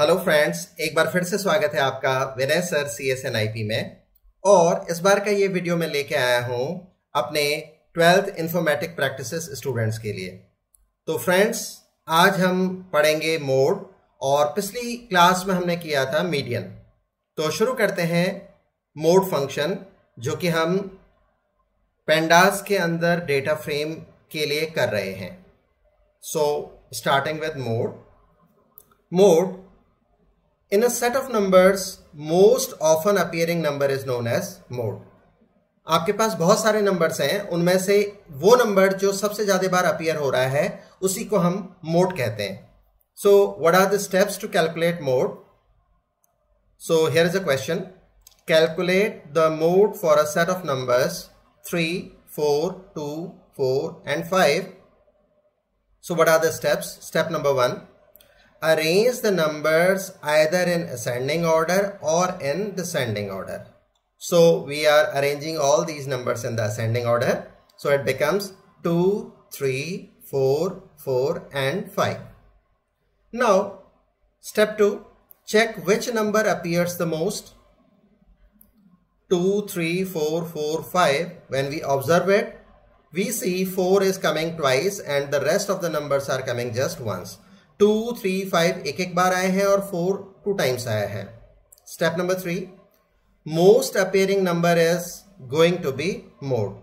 Hello friends, एक बार फिर से स्वागत है आपका विनय सर CSNIP में। और इस बार का ये वीडियो मैं लेके आया हूँ अपने 12th इन्फॉर्मेटिक प्रैक्टिसेस स्टूडेंट्स के लिए। तो फ्रेंड्स, आज हम पढ़ेंगे मोड और पिछली क्लास में हमने किया था मीडियन। तो शुरू करते हैं मोड फंक्शन, जो कि हम पेंडास के अंदर डेटा फ्रेम के लिए कर रहे हैं। So starting with mode in a set of numbers, most often appearing number is known as mode. आपके पास बहुत सारे नंबर्स हैं, उनमें से वो नंबर जो सबसे ज्यादा बार अपीयर हो रहा है उसी को हम मोड कहते हैं। So what are the steps to calculate mode? So here is a question. Calculate the mode for a set of numbers 3, 4, 2, 4 and 5. So what are the steps? Step number 1. Arrange the numbers either in ascending order or in descending order. So we are arranging all these numbers in the ascending order. So it becomes 2, 3, 4, 4 and 5. Now step 2. Check which number appears the most. 2, 3, 4, 4, 5. When we observe it, we see 4 is coming twice and the rest of the numbers are coming just once. 2, 3, 5 एक बार आए हैं और 4 2 times आया है। Step number 3, most appearing number is going to be mode.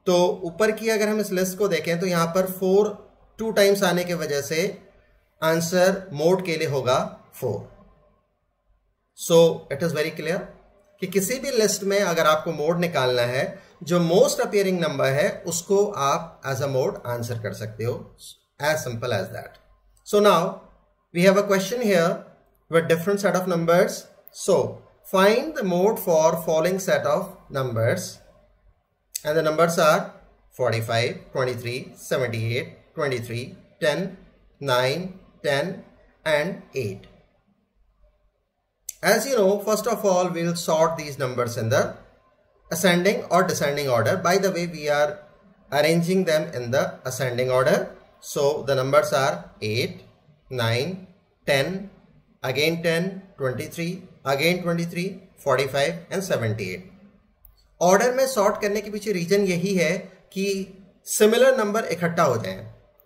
तो ऊपर की अगर हम इस लिस्ट को देखें तो यहां पर 4 2 टाइम्स आने की वजह से आंसर मोड के लिए होगा 4। सो इट इज वेरी क्लियर कि किसी भी लिस्ट में अगर आपको मोड निकालना है, जो मोस्ट अपीयरिंग नंबर है उसको आप एज अ मोड आंसर कर सकते हो। As simple as that. So now we have a question here with different set of numbers. So find the mode for following set of numbers, and the numbers are 45, 23, 78, 23, 10, 9, 10 and 8. As you know, first of all we will sort these numbers in the ascending or descending order. By the way, we are arranging them in the ascending order. So the numbers are 8, 9, 10, again 10, 23, again 23, 45 and 78. Order में sort करने के पीछे reason यही है कि similar number इकट्ठा हो जाएं।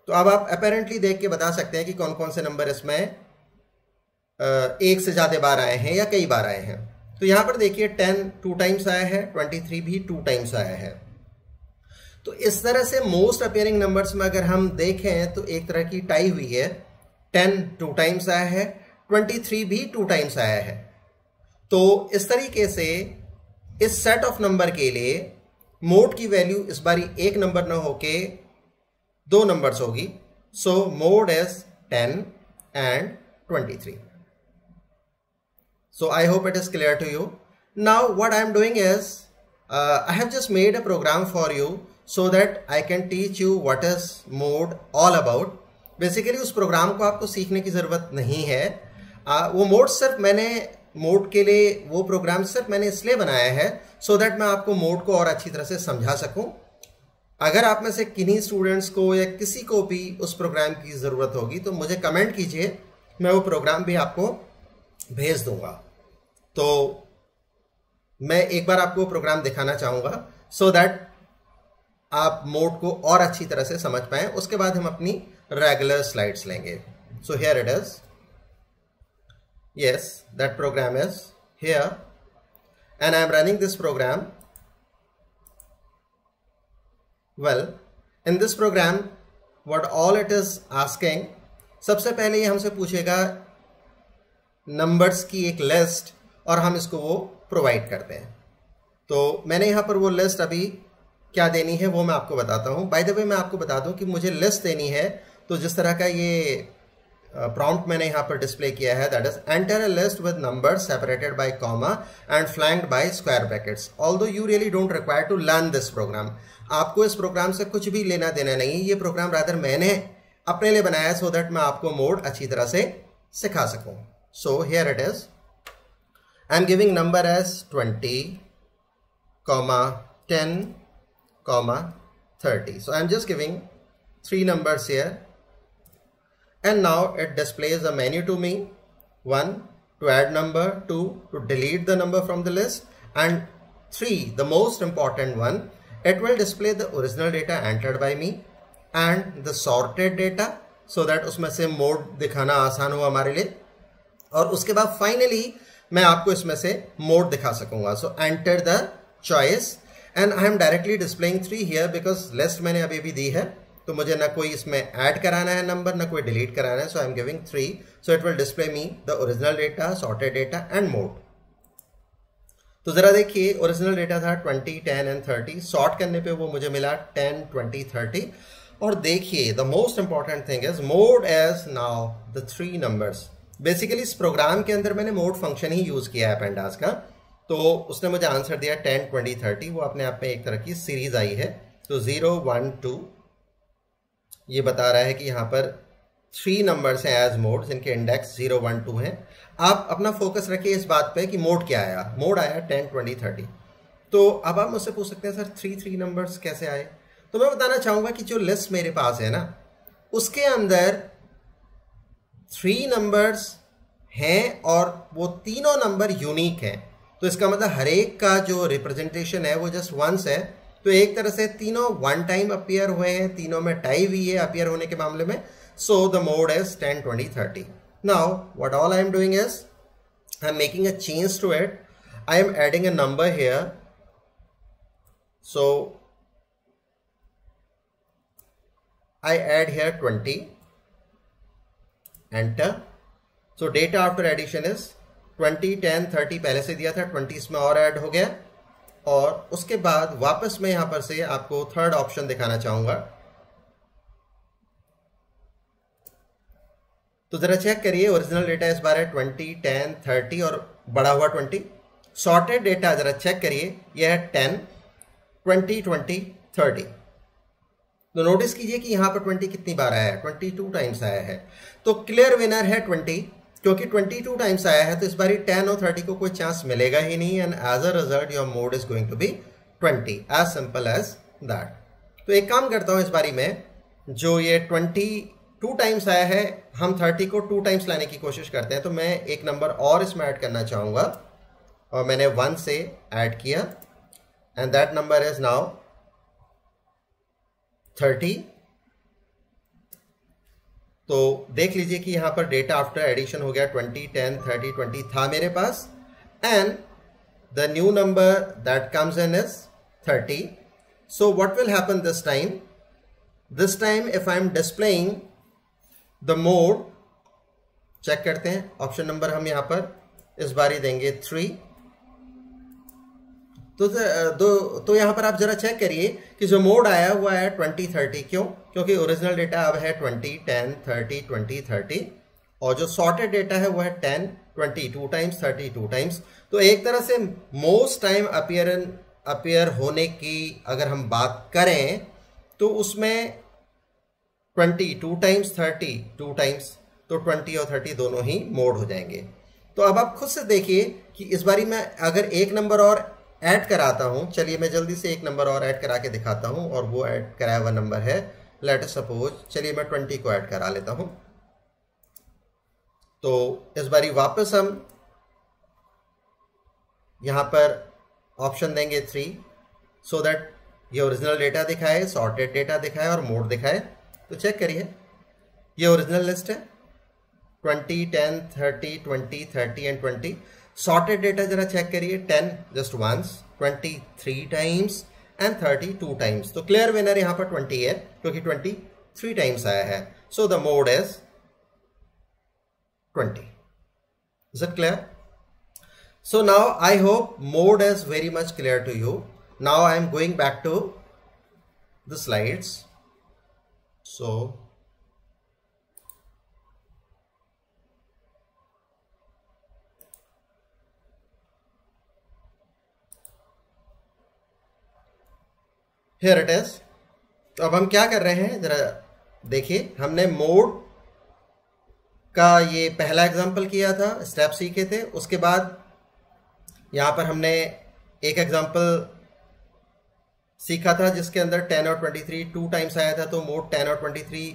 तो अब आप अपेरेंटली देख के बता सकते हैं कि कौन कौन से नंबर इसमें एक से ज्यादा बार आए हैं या कई बार आए हैं। तो यहां पर देखिए 10 2 टाइम्स आया है, 23 भी 2 टाइम्स आया है। तो इस तरह से मोस्ट अपीयरिंग नंबर्स में अगर हम देखें तो एक तरह की टाई हुई है। 10 2 टाइम्स आया है, 23 भी 2 टाइम्स आया है। तो इस तरीके से इस सेट ऑफ नंबर के लिए मोड की वैल्यू इस बारी एक नंबर ना होके 2 नंबर्स होगी। सो mode is 10 and 23. So I hope it is clear to you. Now what I am doing is I have just made a program for you so that I can teach you what is mode all about. Basically उस programme को आपको सीखने की ज़रूरत नहीं है। वो mode के लिए वो प्रोग्राम सिर्फ मैंने इसलिए बनाया है सो दैट मैं आपको मोड को और अच्छी तरह से समझा सकूं। अगर आप में से किन्हीं स्टूडेंट्स को या किसी को भी उस प्रोग्राम की ज़रूरत होगी तो मुझे कमेंट कीजिए, मैं वो प्रोग्राम भी आपको भेज दूंगा। तो मैं एक बार आपको प्रोग्राम दिखाना चाहूँगा सो दैट आप मोड को और अच्छी तरह से समझ पाएं। उसके बाद हम अपनी रेगुलर स्लाइड्स लेंगे। So here it is. Yes, that program is here and I am running this program. Well, in this program what all it is asking, सबसे पहले ये हमसे पूछेगा नंबर्स की एक लिस्ट और हम इसको वो प्रोवाइड करते हैं। तो मैंने यहाँ पर वो लिस्ट अभी क्या देनी है वो मैं आपको बताता हूँ। बाय द वे, मैं आपको बता दूँ कि मुझे लिस्ट देनी है तो जिस तरह का ये प्रॉम्प्ट मैंने यहाँ पर डिस्प्ले किया है, that is enter a list with numbers separated by comma and flanked by square brackets. Although you really don't require to learn this program. आपको इस प्रोग्राम से कुछ भी लेना देना नहीं। ये प्रोग्राम रादर मैंने अपने लिए बनाया सो दैट मैं आपको मोड अच्छी तरह से सिखा सकूँ। So here it is. I am giving number as 20, 10, 30. So I am just giving 3 numbers here and now it displays a menu to me 1 to add number, 2 to delete the number from the list, and 3, the most important one, it will display the original data entered by me and the sorted data, so that उसमें से mode दिखाना आसान हो हमारे लिए, और उसके बाद फाइनली मैं आपको इसमें से मोड दिखा सकूंगा. सो enter the choice and I am directly displaying 3 here because list मैंने अभी भी दी है, तो मुझे ना कोई इसमें ऐड कराना है नंबर, ना कोई डिलीट कराना है. So I am giving 3, so it will display me the original data, sorted data and mode. तो जरा देखिए, ओरिजिनल डेटा था 20, 10 एंड 30. सॉर्ट करने पे वो मुझे मिला 10, 20, 30. और देखिए, the most important thing is mode as now the 3 numbers. Basically इस प्रोग्राम के अंदर मैंने मोड फंक्शन ही यूज किया है पेंडास का, तो उसने मुझे आंसर दिया 10, 20, 30. वो अपने आप में एक तरह की सीरीज आई है. तो 0, 1, 2 ये बता रहा है कि यहाँ पर 3 नंबर्स हैं एज मोड, जिनके इंडेक्स 0, 1, 2 हैं. आप अपना फोकस रखिए इस बात पे कि मोड क्या आया. मोड आया 10, 20, 30. तो अब आप मुझसे पूछ सकते हैं सर 3 नंबर्स कैसे आए. तो मैं बताना चाहूंगा कि जो लिस्ट मेरे पास है ना, उसके अंदर 3 नंबर्स हैं और वो तीनों नंबर यूनिक हैं. तो इसका मतलब हर एक का जो रिप्रेजेंटेशन है वो जस्ट वंस है. तो एक तरह से तीनों वन टाइम अपीयर हुए हैं, तीनों में टाई हुई है अपीयर होने के मामले में. So the mode is 10, 20, 30. Now what all I am doing is I am making a change to it. I am adding a number here. So I add here 20. Enter. So data after addition is 20, 10, 30 पहले से दिया था, 20 इसमें और add हो गया. और उसके बाद वापस मैं यहां पर से आपको थर्ड ऑप्शन दिखाना चाहूंगा. तो जरा चेक करिए, ओरिजिनल डेटा इस बार है 20, 10, 30 और बढ़ा हुआ 20. सॉर्टेड डेटा जरा चेक करिए, यह है 10, 20, 20, 30. तो नोटिस कीजिए कि यहां पर 20 कितनी बार आया है, 22 टाइम्स आया है. तो क्लियर विनर है 20, क्योंकि 22 टाइम्स आया है. तो इस बार 10 और 30 को कोई चांस मिलेगा ही नहीं, and as a result your mode is going to be 20. As simple as that. तो एक काम करता हूं, इस बारी में जो ये 22 टाइम्स आया है, हम 30 को 2 टाइम्स लाने की कोशिश करते हैं. तो मैं एक नंबर और इसमें ऐड करना चाहूंगा, और मैंने 1 से ऐड किया, and that number is now 30. तो देख लीजिए कि यहां पर डेटा आफ्टर एडिशन हो गया 20, 10, 30, 20 था मेरे पास, and the new number that comes in is 30. So what will happen this time? This time if I am displaying the mode, check करते हैं. ऑप्शन नंबर हम यहां पर इस बारी देंगे 3. तो यहां पर आप जरा चेक करिए कि जो मोड आया हुआ है 20, 30. क्यों? क्योंकि ओरिजिनल डेटा अब है 20, 10, 30, 20, 30, और जो सॉर्टेड डेटा है वो है 10, 22 टाइम्स, 32 टाइम्स. तो एक तरह से मोस्ट टाइम अपीयर होने की अगर हम बात करें तो उसमें 22 टाइम्स, 32 टाइम्स, तो 20 और 30 दोनों ही मोड हो जाएंगे. तो अब आप खुद से देखिए कि इस बारी मैं अगर एक नंबर और ऐड कराता हूं, चलिए मैं जल्दी से एक नंबर और ऐड करा के दिखाता हूं, और वो ऐड कराया हुआ नंबर है, लेट अस सपोज, चलिए मैं 20 को ऐड करा लेता हूं. तो इस बारी वापस हम यहां पर ऑप्शन देंगे 3, सो दैट ये ओरिजिनल डेटा दिखाए, सॉर्टेड डेटा दिखाए और मोड दिखाए. तो चेक करिए, ये ओरिजिनल लिस्ट है 20, 10, 30, 20, 30 एंड 20. सॉर्टेड डेटा जरा चेक करिए, 10 just once, 20 3 times and 30 2 times. तो क्लियर विनर यहां पर 20 है, क्योंकि 20 3 टाइम्स आया है. So the mode is 20. Is it clear? So now I hope mode is very much clear to you. Now I am going back to the slides. So here it is. तो अब हम क्या कर रहे हैं जरा देखिए. हमने मोड का ये पहला एग्जांपल किया था, स्टेप सीखे थे. उसके बाद यहाँ पर हमने एक एग्जांपल सीखा था जिसके अंदर 10 और 23 2 टाइम्स आया था, तो मोड 10 और 23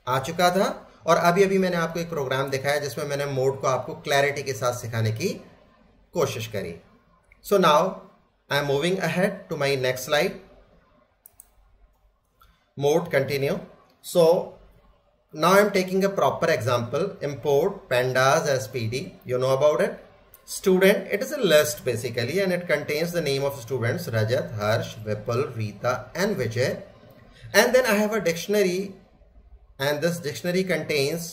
आ चुका था. और अभी अभी मैंने आपको एक प्रोग्राम दिखाया जिसमें मैंने मोड को आपको क्लैरिटी के साथ सिखाने की कोशिश करी. So now I am moving ahead to my next slide. Mode continue. So now I'm taking a proper example. Import pandas as PD. You know about it. Student, it is a list basically, and it contains the name of students Rajat, Harsh, Vipul, Rita and Vijay. And then I have a dictionary, and this dictionary contains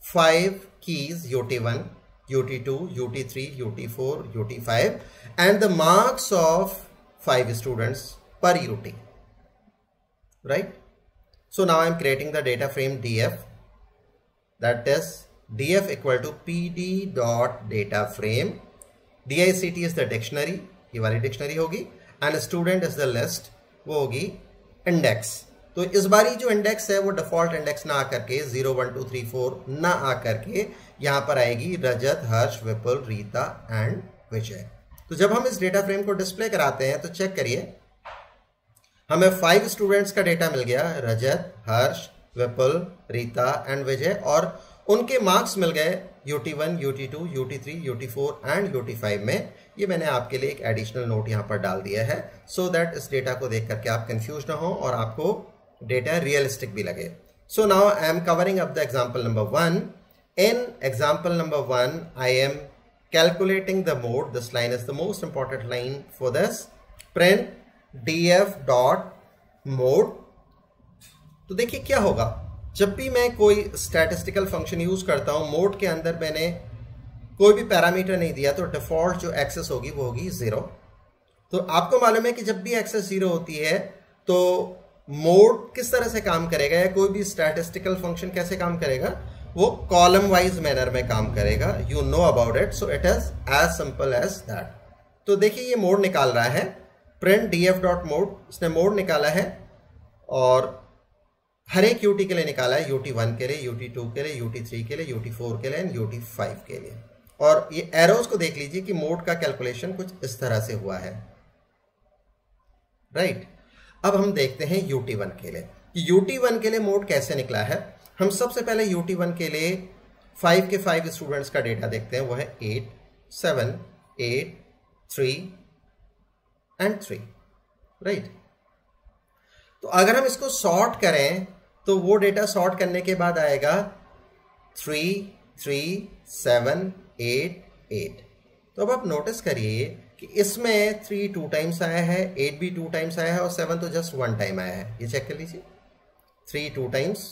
5 keys: UT1, UT2, UT3, UT4, UT5, and the marks of 5 students per UT. Right? So now I am creating the data frame df, that is df equal to pd dot data frame. dict is the dictionary, ये वाली dictionary होगी, and student is the list, वो होगी index. तो इस बारी जो index है वो default index ना आकर के 0 1 2 3 4 ना आकर के यहाँ पर आएगी रजत, हर्ष, विपुल, रीता एंड विजय. तो जब हम इस डेटा फ्रेम को डिस्प्ले कराते हैं तो चेक करिए, हमें 5 स्टूडेंट्स का डेटा मिल गया, रजत, हर्ष, विपुल, रीता एंड विजय, और उनके मार्क्स मिल गए UT1, UT2, UT3, UT4 and UT5 में. ये मैंने आपके लिए एक एडिशनल नोट यहाँ पर डाल दिया है सो दैट इस डेटा को देख करके आप कंफ्यूज ना हो और आपको डेटा रियलिस्टिक भी लगे. सो now I am covering up the example number 1. In example number 1 I am calculating the mode. This line is the most important line for this. Print df dot mode. तो देखिए क्या होगा, जब भी मैं कोई स्टैटिस्टिकल फंक्शन यूज करता हूं, मोड के अंदर मैंने कोई भी पैरामीटर नहीं दिया तो डिफॉल्ट जो एक्सेस होगी वो होगी 0. तो आपको मालूम है कि जब भी एक्सेस 0 होती है तो मोड किस तरह से काम करेगा, या कोई भी स्टैटिस्टिकल फंक्शन कैसे काम करेगा, वो कॉलम वाइज मैनर में काम करेगा. You know about it, so it is as simple as that. तो देखिए ये मोड निकाल रहा है, प्रिंट df डॉट मोड. इसने मोड निकाला है और हर एक UT के लिए निकाला है, UT1 के लिए, UT2 के लिए, UT3 के लिए, UT4 के लिए एंड UT5 के लिए. और ये एरोज को देख लीजिए कि मोड का कैलकुलेशन कुछ इस तरह से हुआ है. राइट. अब हम देखते हैं UT1 के लिए. UT1 के लिए मोड कैसे निकला है. हम सबसे पहले UT1 के लिए 5 के 5 स्टूडेंट्स का डेटा देखते हैं. वो है 8 7 8 3 एंड 3. राइट. तो अगर हम इसको सॉर्ट करें तो वो डेटा सॉर्ट करने के बाद आएगा 3 3 7 8 8. तो अब आप नोटिस करिए कि इसमें 3 2 टाइम्स आया है, 8 भी 2 टाइम्स आया है और 7 तो जस्ट 1 टाइम आया है. ये चेक कर लीजिए, 3 2 टाइम्स,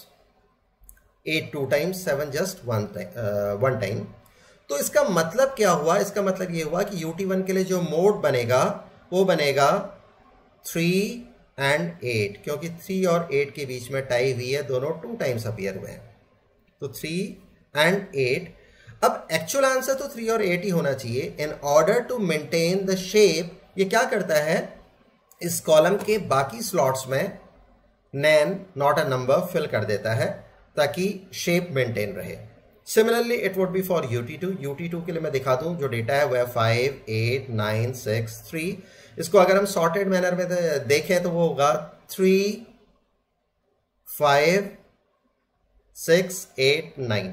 8 2 टाइम्स, 7 जस्ट 1 टाइम. तो इसका मतलब क्या हुआ, इसका मतलब ये हुआ कि UT1 के लिए जो मोड बनेगा वो बनेगा 3 एंड 8, क्योंकि 3 और 8 के बीच में टाई हुई है, दोनों 2 टाइम्स अपीयर हुए हैं. तो 3 एंड 8. अब एक्चुअल आंसर तो 3 और 8 ही होना चाहिए. In order to maintain the shape, ये क्या करता है, इस कॉलम के बाकी स्लॉट्स में नैन नॉट अ नंबर फिल कर देता है ताकि शेप मेंटेन रहे. Similarly it would B for UT2. UT2 के लिए मैं दिखा दूं, जो डेटा है वो है 5 8 9 6 3. इसको अगर हम सॉर्टेड मैनर में देखें तो वो होगा 3 5 6 8 9.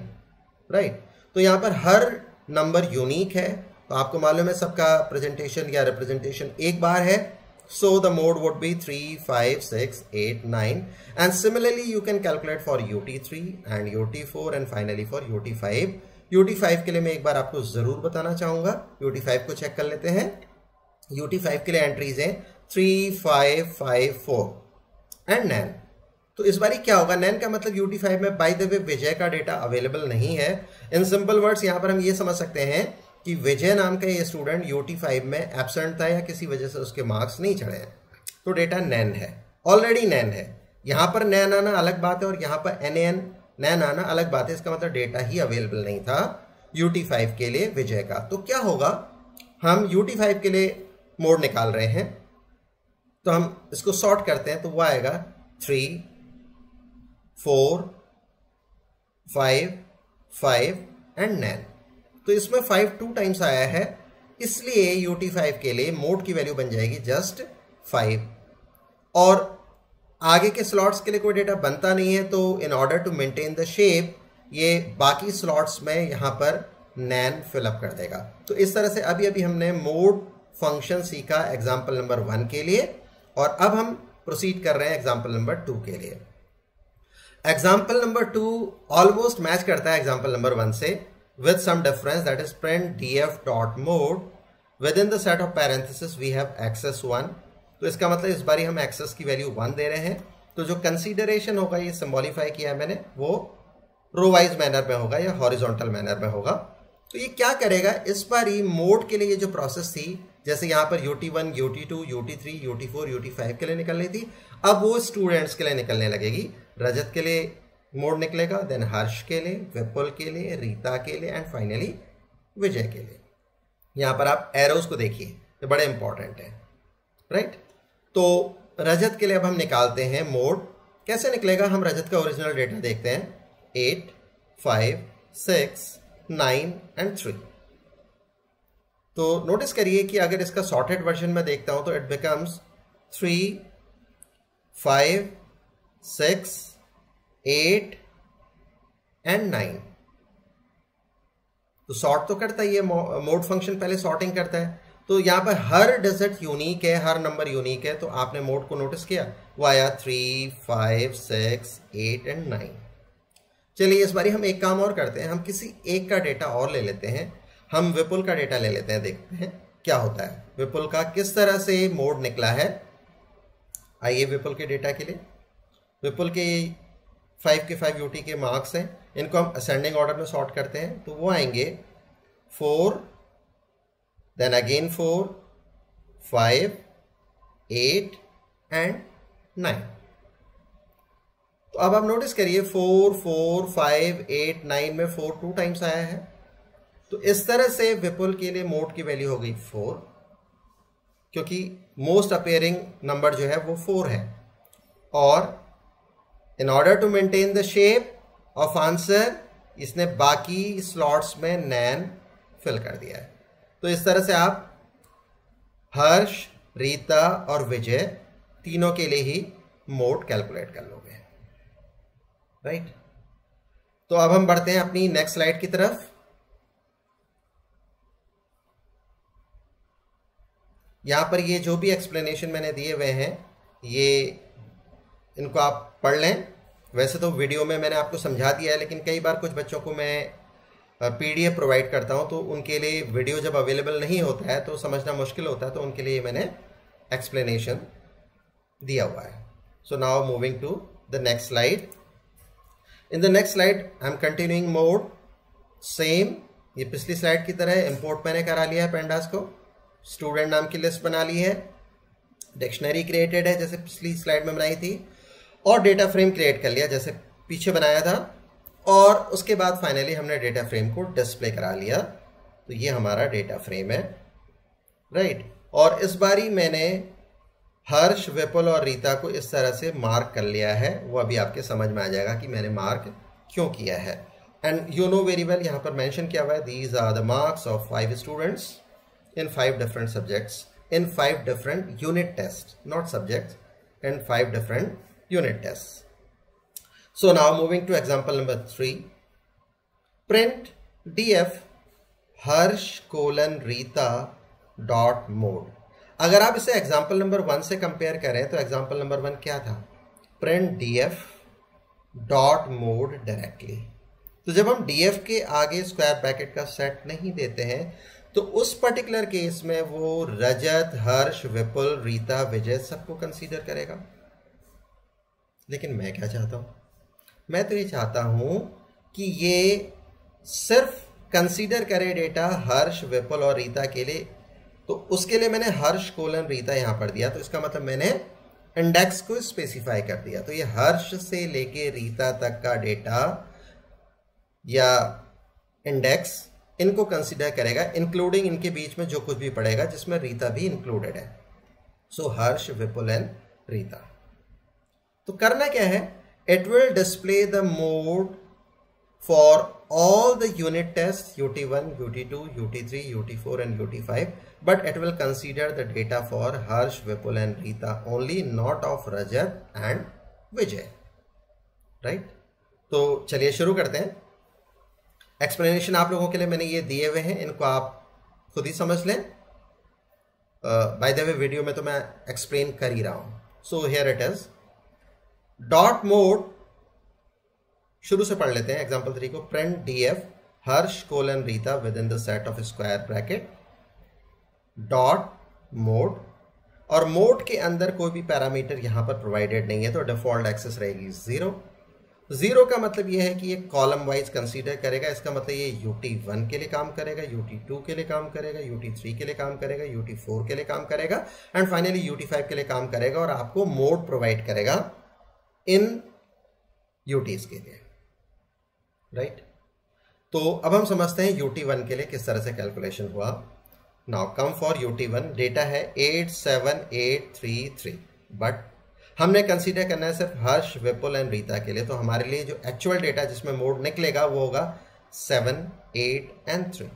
राइट. तो यहां पर हर नंबर यूनिक है, तो आपको मालूम है सबका प्रेजेंटेशन या रिप्रेजेंटेशन एक बार है. So the mode would be 3 5 6 8 9, and similarly you can calculate for UT3 and UT4 and finally for UT5. UT5 के लिए मैं एक बार आपको जरूर बताना चाहूंगा. UT5 को चेक कर लेते हैं. UT5 के लिए एंट्रीज हैं 3 5 5 4 एंड नैन. तो इस बारी क्या होगा, नैन का मतलब UT5 में बाय द वे विजय का डेटा अवेलेबल नहीं है. इन सिंपल वर्ड्स यहां पर हम ये समझ सकते हैं कि विजय नाम का ये स्टूडेंट UT5 में एब्सेंट था या किसी वजह से उसके मार्क्स नहीं चढ़े हैं, तो डेटा नैन है, ऑलरेडी नैन है. यहां पर नैन आना अलग बात है और यहां पर नैन आना अलग बात है. इसका मतलब डेटा ही अवेलेबल नहीं था UT5 के लिए विजय का. तो क्या होगा, हम UT5 के लिए मोड निकाल रहे हैं, तो हम इसको सॉर्ट करते हैं तो वो आएगा 3 4 5 5 एंड नैन. तो इसमें 5 2 टाइम्स आया है, इसलिए UT5 के लिए मोड की वैल्यू बन जाएगी जस्ट 5. और आगे के स्लॉट्स के लिए कोई डेटा बनता नहीं है, तो in order to maintain the shape ये बाकी स्लॉट्स में यहाँ पर नैन फिलअप कर देगा। तो इस तरह से अभी अभी हमने मोड फंक्शन सीखा एग्जाम्पल नंबर 1 के लिए, और अब हम प्रोसीड कर रहे हैं एग्जाम्पल नंबर 2 के लिए। एग्जाम्पल नंबर 2 ऑलमोस्ट मैच करता है एग्जाम्पल नंबर 1 से with some difference, that is print df dot mode with in the set of parenthesis we have axis 1। तो इसका मतलब इस बारी हम एक्सेस की वैल्यू 1 दे रहे हैं। तो जो कंसीडरेशन होगा, ये सिंबॉलिफाई किया है मैंने, वो रो वाइज मैनर में होगा या हॉरिजॉन्टल मैनर में होगा। तो ये क्या करेगा, इस बार ये मोड के लिए ये जो प्रोसेस थी, जैसे यहाँ पर UT1, UT2, UT3, UT4, UT5 के लिए निकल रही थी, अब वो स्टूडेंट्स के लिए निकलने लगेगी। रजत के लिए मोड निकलेगा, देन हर्ष के लिए, विपुल के लिए, रीता के लिए, एंड फाइनली विजय के लिए। यहाँ पर आप एरोज को देखिए, ये बड़े इंपॉर्टेंट है, राइट। तो रजत के लिए अब हम निकालते हैं मोड। कैसे निकलेगा, हम रजत का ओरिजिनल डेटा देखते हैं, 8, 5, 6, 9 एंड 3। तो नोटिस करिए कि अगर इसका सॉर्टेड वर्जन में देखता हूं तो इट बिकम्स 3, 5, 6, 8 एंड 9। तो सॉर्ट तो करता ही है, मोड फंक्शन पहले सॉर्टिंग करता है। तो यहां पर हर डिजिट यूनिक है, हर नंबर यूनिक है। तो आपने मोड को नोटिस किया, वो आया 3, 5, 6, 8 एंड 9। चलिए इस बारी हम एक काम और करते हैं, हम किसी एक का डेटा और ले लेते हैं। हम विपुल का डेटा ले लेते हैं, देखते हैं क्या होता है, विपुल का किस तरह से मोड निकला है। आइए विपुल के डेटा के लिए, विपुल के 5 के 5 UT के मार्क्स हैं, इनको हम असेंडिंग ऑर्डर में सॉर्ट करते हैं। तो वो आएंगे 4, देन अगेन 4, 5, 8 एंड 9। तो अब आप नोटिस करिए 4, 4, 5, 8, 9 में 4 2 टाइम्स आया है। तो इस तरह से विपुल के लिए मोड की वैल्यू हो गई 4, क्योंकि मोस्ट अपेयरिंग नंबर जो है वो 4 है। और in order to maintain the shape of answer, इसने बाकी स्लॉट्स में नैन फिल कर दिया है। तो इस तरह से आप हर्ष, रीता और विजय तीनों के लिए ही मोड कैलकुलेट कर लोगे, राइट। तो अब हम बढ़ते हैं अपनी नेक्स्ट स्लाइड की तरफ। यहां पर ये जो भी एक्सप्लेनेशन मैंने दिए हुए हैं, ये इनको आप पढ़ लें। वैसे तो वीडियो में मैंने आपको समझा दिया है, लेकिन कई बार कुछ बच्चों को मैं PDF प्रोवाइड करता हूं, तो उनके लिए वीडियो जब अवेलेबल नहीं होता है तो समझना मुश्किल होता है, तो उनके लिए मैंने एक्सप्लेनेशन दिया हुआ है। So now moving to the next slide. In the next slide I am continuing mode, same ये पिछली स्लाइड की तरह इंपोर्ट मैंने करा लिया है पेंडास को, स्टूडेंट नाम की लिस्ट बना ली है, डिक्शनरी क्रिएटेड है जैसे पिछली स्लाइड में बनाई थी, और डेटा फ्रेम क्रिएट कर लिया जैसे पीछे बनाया था, और उसके बाद फाइनली हमने डेटा फ्रेम को डिस्प्ले करा लिया। तो ये हमारा डेटा फ्रेम है, राइट। और इस बारी मैंने हर्ष, विपुल और रीता को इस तरह से मार्क कर लिया है, वो अभी आपके समझ में आ जाएगा कि मैंने मार्क क्यों किया है। And you know very well, यहाँ पर मेंशन किया हुआ है, these are the marks of 5 students in 5 different subjects, in 5 different unit tests, not subjects, and 5 different unit tests. So now moving to example number 3, print df harsh colon rita dot mode। अगर आप इसे example number 1 से compare करें तो example number 1 क्या था, print df dot mode directly. तो जब हम df के आगे स्क्वायर ब्रैकेट का सेट नहीं देते हैं तो उस पर्टिकुलर केस में वो रजत, हर्ष, विपुल, रीता, विजय सबको कंसीडर करेगा। लेकिन मैं क्या चाहता हूं, मैं तो ये चाहता हूं कि ये सिर्फ कंसीडर करे डेटा हर्ष, विपुल और रीता के लिए। तो उसके लिए मैंने हर्ष कोलन रीता यहां पर दिया, तो इसका मतलब मैंने इंडेक्स को स्पेसिफाई कर दिया। तो ये हर्ष से लेके रीता तक का डेटा या इंडेक्स इनको कंसीडर करेगा, इंक्लूडिंग इनके बीच में जो कुछ भी पड़ेगा जिसमें रीता भी इंक्लूडेड है। So Harsh, Vipul and Rita. तो करना क्या है, it will display the mode for all the unit test UT1, UT2, UT3, UT4 and UT5, but it will consider the data for Harsh, Vipul and Rita only, not of Rajat and Vijay, right. तो चलिए शुरू करते हैं। Explanation आप लोगों के लिए मैंने ये दिए हुए हैं, इनको आप खुद ही समझ लें। बाय द वे वीडियो में तो मैं एक्सप्लेन कर ही रहा हूं। सो here it is dot mode, शुरू से पढ़ लेते हैं एग्जांपल 3 को। Print DF Harsh colon Rita with in the set of square bracket dot mode, और मोड के अंदर कोई भी पैरामीटर यहां पर प्रोवाइडेड नहीं है तो डिफॉल्ट एक्सेस रहेगी 0। 0 का मतलब यह है कि ये कॉलम वाइज कंसीडर करेगा, इसका मतलब ये UT1 के लिए काम करेगा, UT2 के लिए काम करेगा, UT3 के लिए काम करेगा, UT4 के लिए काम करेगा एंड फाइनली UT5 के लिए काम करेगा, और आपको मोड प्रोवाइड करेगा इन UTs के लिए, राइट। तो अब हम समझते हैं UT1 के लिए किस तरह से कैलकुलेशन हुआ। Now come for UT1, data है 87833, बट हमने कंसीडर करना है सिर्फ हर्ष, विपुल एंड रीता के लिए, तो हमारे लिए जो एक्चुअल डेटा जिसमें मोड निकलेगा वो होगा 7, 8 एंड 3।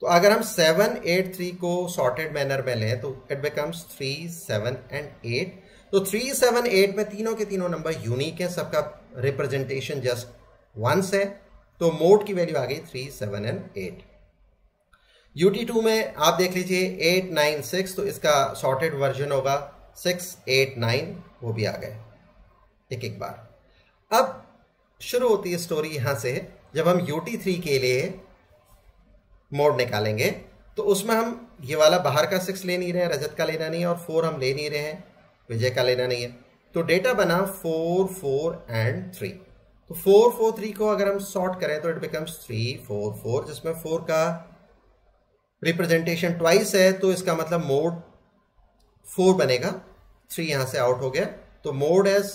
तो अगर हम 7, 8, 3 को सॉर्टेड मैनर में लें तो इट बिकम्स 3, 7 एंड 8। तो 3, 7, 8 में तीनों के तीनों नंबर यूनिक है, सबका रिप्रेजेंटेशन जस्ट वंस है, तो मोड की वैल्यू आ गई 3, 7 एंड 8। UT2 में आप देख लीजिए 8, 9, 6, तो इसका सॉर्टेड वर्जन होगा 6, 8, 9, वो भी आ गए एक एक बार। अब शुरू होती है स्टोरी यहां से, जब हम UT3 के लिए मोड निकालेंगे तो उसमें हम ये वाला बाहर का 6 ले नहीं रहे हैं, रजत का लेना नहीं है, और 4 हम ले नहीं रहे हैं, विजय का लेना नहीं है, तो डेटा बना 4, 4 एंड 3। तो 4, 4, 3 को अगर हम सॉर्ट करें तो इट बिकम्स 3, 4, 4, जिसमें 4 का रिप्रेजेंटेशन ट्वाइस है, तो इसका मतलब मोड 4 बनेगा। 3 यहां से आउट हो गया, तो मोड एज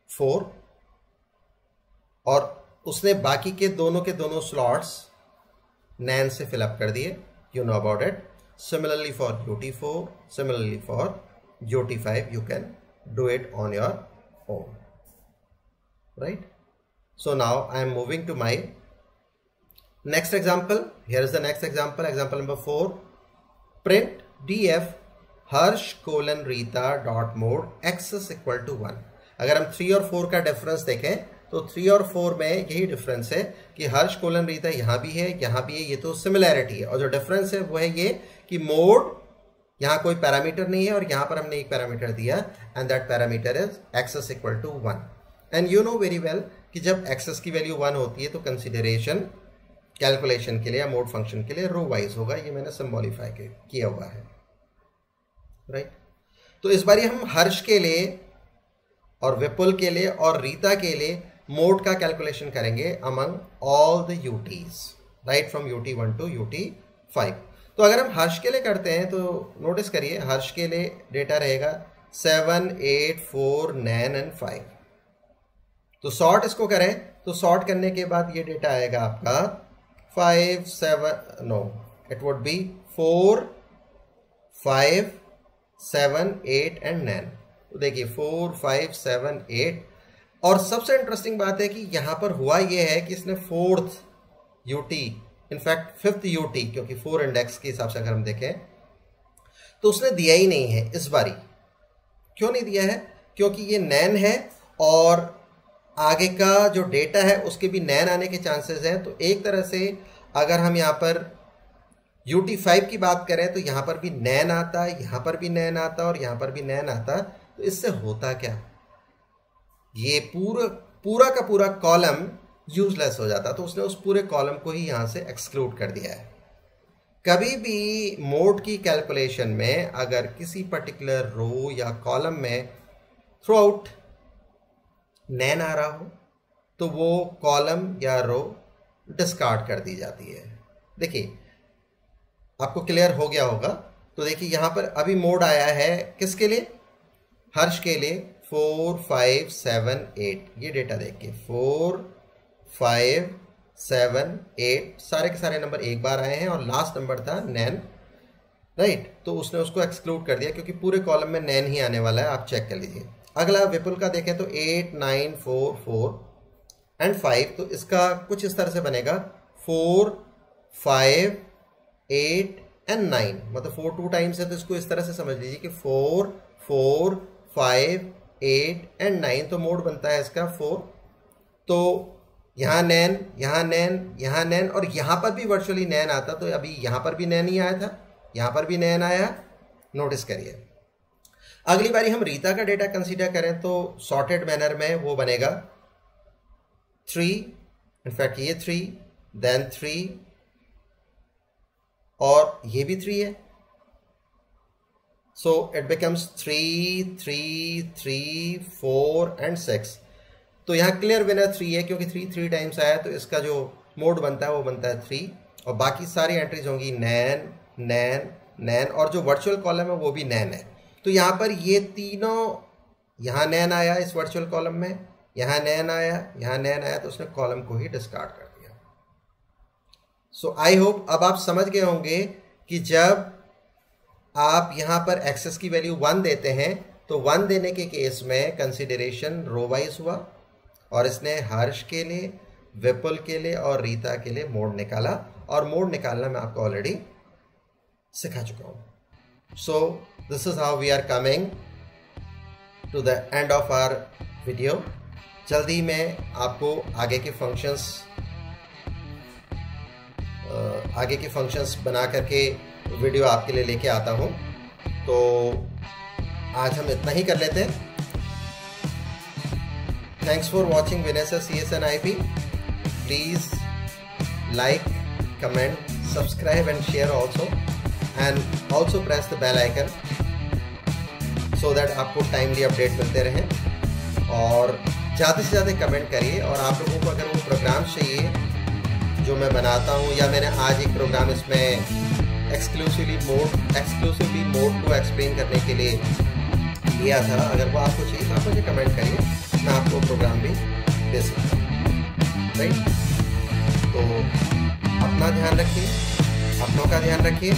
4, और उसने बाकी के दोनों स्लॉट्स नैन से फिलअप कर दिए, you know about it. Similarly for UT4, similarly for UT5, you can do it on your own, right? So now I am moving to my next example. Here is the next example, example number 4. Print df Harsh colon Rita dot mode x is equal to 1। अगर हम 3 और 4 का difference देखें तो 3 और 4 में यही difference है कि हर्ष कोलन रीता यहां भी है, यहां भी है, ये तो सिमिलैरिटी है, और जो डिफरेंस है वो है ये कि मोड यहां कोई पैरामीटर नहीं है और यहां पर हमने एक पैरामीटर दिया, and that parameter is x is equal to 1। And you know very well कि जब x की वैल्यू 1 होती है तो कंसिडरेशन कैलकुलेशन के लिए या मोड फंक्शन के लिए रो वाइज होगा, ये मैंने सिंबॉलिफाई किया हुआ है, राइट। तो इस बार हम हर्ष के लिए और विपुल के लिए और रीता के लिए मोड का कैलकुलेशन करेंगे among all the UTs, right, from UT1 to UT5। तो अगर हम हर्ष के लिए करते हैं तो नोटिस करिए हर्ष के लिए डेटा रहेगा 7, 8, 4, 9 एंड 5। तो सॉर्ट इसको करें तो सॉर्ट करने के बाद ये डेटा आएगा आपका 5, 7, no it would be 4, 5, 7, 8 and 9। तो देखिए 4, 5, 7, 8, और सबसे इंटरेस्टिंग बात है कि यहां पर हुआ यह है कि इसने 4th UT, in fact 5th UT, क्योंकि 4 इंडेक्स के हिसाब से अगर हम देखें तो उसने दिया ही नहीं है इस बारी। क्यों नहीं दिया है? क्योंकि ये नैन है और आगे का जो डेटा है उसके भी नैन आने के चांसेस हैं। तो एक तरह से अगर हम यहाँ पर UT5 की बात करें तो यहाँ पर भी नैन आता, यहाँ पर भी नैन आता और यहाँ पर भी नैन आता। तो इससे होता क्या, ये पूरा का पूरा कॉलम यूजलेस हो जाता। तो उसने उस पूरे कॉलम को ही यहाँ से एक्सक्लूड कर दिया है। कभी भी मोड की कैलकुलेशन में अगर किसी पर्टिकुलर रो या कॉलम में थ्रू आउट नैन आ रहा हो तो वो कॉलम या रो डिस्कार्ड कर दी जाती है। देखिए आपको क्लियर हो गया होगा। तो देखिए यहाँ पर अभी मोड आया है किसके लिए, हर्ष के लिए 4, 5, 7, 8। ये डेटा देखिए 4, 5, 7, 8 सारे के सारे नंबर एक बार आए हैं और लास्ट नंबर था नैन, राइट। तो उसने उसको एक्सक्लूड कर दिया क्योंकि पूरे कॉलम में नैन ही आने वाला है। आप चेक कर लीजिए। अगला विपुल का देखें तो 8, 9, 4, 4 एंड 5। तो इसका कुछ इस तरह से बनेगा 4, 5, 8 एंड 9, मतलब 4 2 टाइम्स है। तो इसको इस तरह से समझ लीजिए कि 4, 4, 5, 8 एंड 9। तो मोड बनता है इसका 4। तो यहाँ नैन, यहाँ नैन, यहाँ नैन, और यहाँ पर भी वर्चुअली नैन आता, तो अभी यहाँ पर भी नैन ही आया था, यहाँ पर भी नैन आया। नोटिस करिए। अगली बारी हम रीता का डेटा कंसीडर करें तो सॉर्टेड मैनर में वो बनेगा 3, इनफैक्ट ये 3, देन 3, और ये भी 3 है, सो इट बिकम्स 3, 3, 3, 4 एंड 6। तो यहाँ क्लियर विनर 3 है, क्योंकि 3 टाइम्स आया, तो इसका जो मोड बनता है वो बनता है 3, और बाकी सारी एंट्रीज होंगी नैन, नैन, नैन, और जो वर्चुअल कॉलम है वो भी नैन है। तो यहाँ पर ये तीनों, यहाँ नैन आया इस वर्चुअल कॉलम में, यहाँ नैन आया, यहाँ नैन आया, तो उसने कॉलम को ही डिस्कार्ड कर दिया। सो आई होप अब आप समझ गए होंगे कि जब आप यहाँ पर एक्सेस की वैल्यू 1 देते हैं तो 1 देने के केस में कंसिडरेशन रो वाइज हुआ, और इसने हर्ष के लिए, विपुल के लिए और रीता के लिए मोड निकाला, और मोड निकालना मैं आपको ऑलरेडी सिखा चुका हूँ। So this is how we are coming to the end of our video. जल्दी मैं आपको आगे के फंक्शंस बना करके वीडियो आपके लिए लेके आता हूँ। तो आज हम इतना ही कर लेते हैं। Thanks for watching Vinay Sir CSN IP. Please like, comment, subscribe and share also, and also press the bell icon so that आपको टाइमली अपडेट मिलते रहें। और ज़्यादा से ज़्यादा कमेंट करिए, और आप लोगों को अगर वो प्रोग्राम चाहिए जो मैं बनाता हूँ, या मैंने आज एक प्रोग्राम इसमें एक्सक्लूसिवली मोड को एक्सप्लेन करने के लिए लिया था, अगर वो आपको चाहिए तो आप मुझे कमेंट करिए, मैं आपको प्रोग्राम भी दे सकता हूँ। राइट, तो अपना ध्यान रखिए, अपनों का ध्यान रखिए।